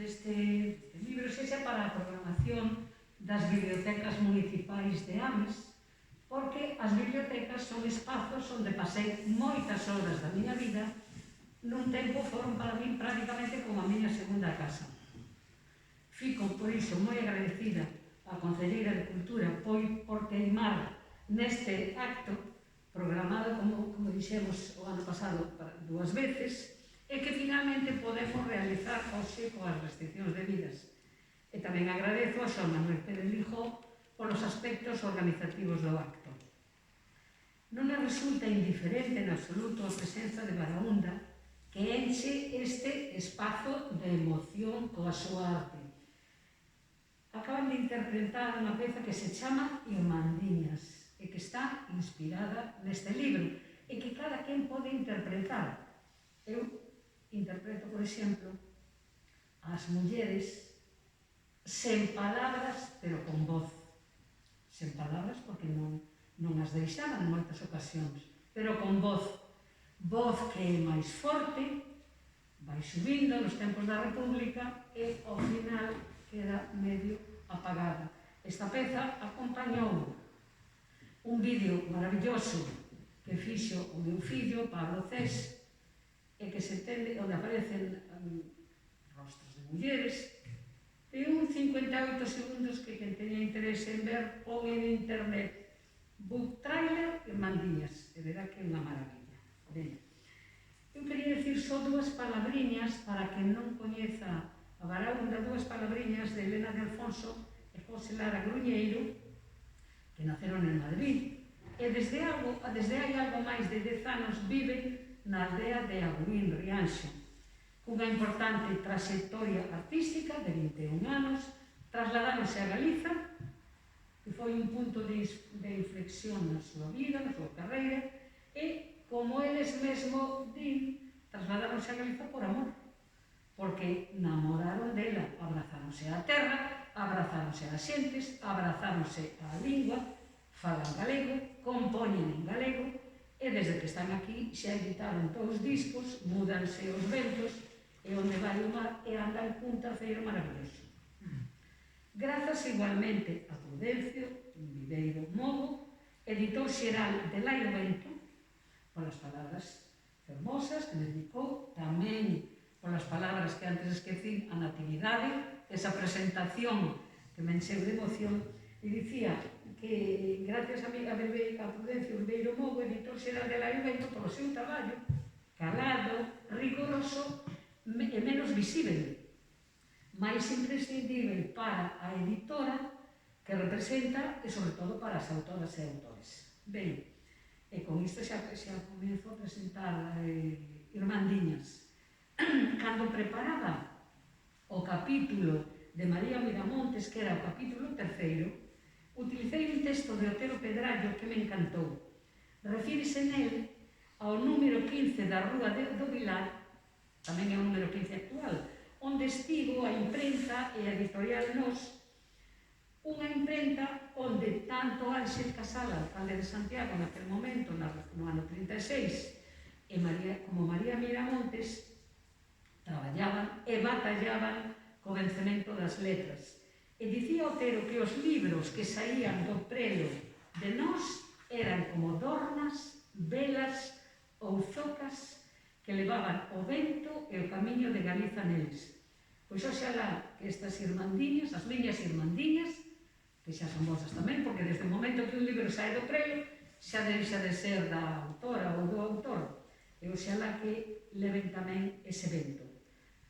deste libro sexa para a programación das bibliotecas municipais de Ames, porque as bibliotecas son espazos onde pasei moitas horas da miña vida, nun tempo foron para min prácticamente como a miña segunda casa. Fico, por iso, moi agradecida á Concelleira de Cultura por teimar neste acto programado, como dixemos o ano pasado, 2 veces, e que finalmente podemos realizar hoxe coas restriccións debidas. E tamén agradezo a Xoán Manuel Pérez Lijó polos aspectos organizativos do acto. Non me resulta indiferente en absoluto a presenza de Barahunda, que enche este espazo de emoción coa súa arte. Acaban de interpretar unha peza que se chama Irmandiñas e que está inspirada neste libro e que cada quen pode interpretar. Eu interpreto, por exemplo, as mulleres sen palabras, pero con voz. Sen palabras porque non as deixaban en moitas ocasións, pero con voz. Voz que é máis forte, vai subindo nos tempos da República e ao final queda medio apagada. Esta peza acompañou un vídeo maravilloso que fixo o meu fillo, Pablo Cés, e que se entende onde aparecen rostros de mulleres, e un 58 segundos que quen teña interese en ver pon en internet book trailer Irmandiñas, e verá que é unha maravilla. Ben, eu quería dicir só 2 palabriñas para que non coñeza a Barahunda, 2 palabriñas de Elena de Alfonso e José Lara Gruñeiro, que naceron en Madrid, e desde hai algo máis de 10 anos viven na aldea de Aguín, Rianxo, cunha importante trayectoria artística de 21 anos, trasladáronse a Galiza, que foi un punto de inflexión na súa vida, na súa carreira, e, como eles mesmo din, trasladáronse a Galiza por amor, porque namoraron dela, abrazáronse á terra, abrazáronse ás xentes, abrazáronse á lingua, falan galego, compoñen en galego, e desde que están aquí xa editaron todos os discos, múdanse os ventos, e onde vai o mar e andan cun terceiro maravilloso. Grazas igualmente a Prudencio Viveiro Mogo, editor xeral de Lai o Vento, polas palabras fermosas que me dedicou, tamén polas palabras que antes esquecín, a Natividade, esa presentación que me encheu de emoción, e dicía que gracias a Prudencio Viveiro Mogo, editor xeral de Lai o Vento, polo seu traballo calado, rigoroso e menos visível, máis imprescindible para a editora que representa e sobre todo para as autoras e autores. Ben, e con isto xa comezo a presentar Irmandiñas. Cando preparaba o capítulo de María Miramontes, que era o capítulo 3º, utilicei un texto de Otero Pedrallo que me encantou. Refírese nel ao número 15 da Rúa do Vilar, tamén é o número 15 actual, onde estivo a imprenta e a editorial Nos, unha imprenta onde tanto Ángel Casal, alcalde de Santiago naquele momento, no ano 36, como María Miramontes, traballaban e batallaban co vencemento das letras. E dicía Otero que os libros que saían do prelo de Nos eran como dornas, velas ou zocas que levaban o vento e o camiño de Galiza neles. Pois oxalá que estas irmandiñas, as miñas irmandiñas, que xa son vosas tamén, porque desde o momento que un libro sae do prelo, xa deixa de ser da autora ou do autor, e oxalá que leven tamén ese vento.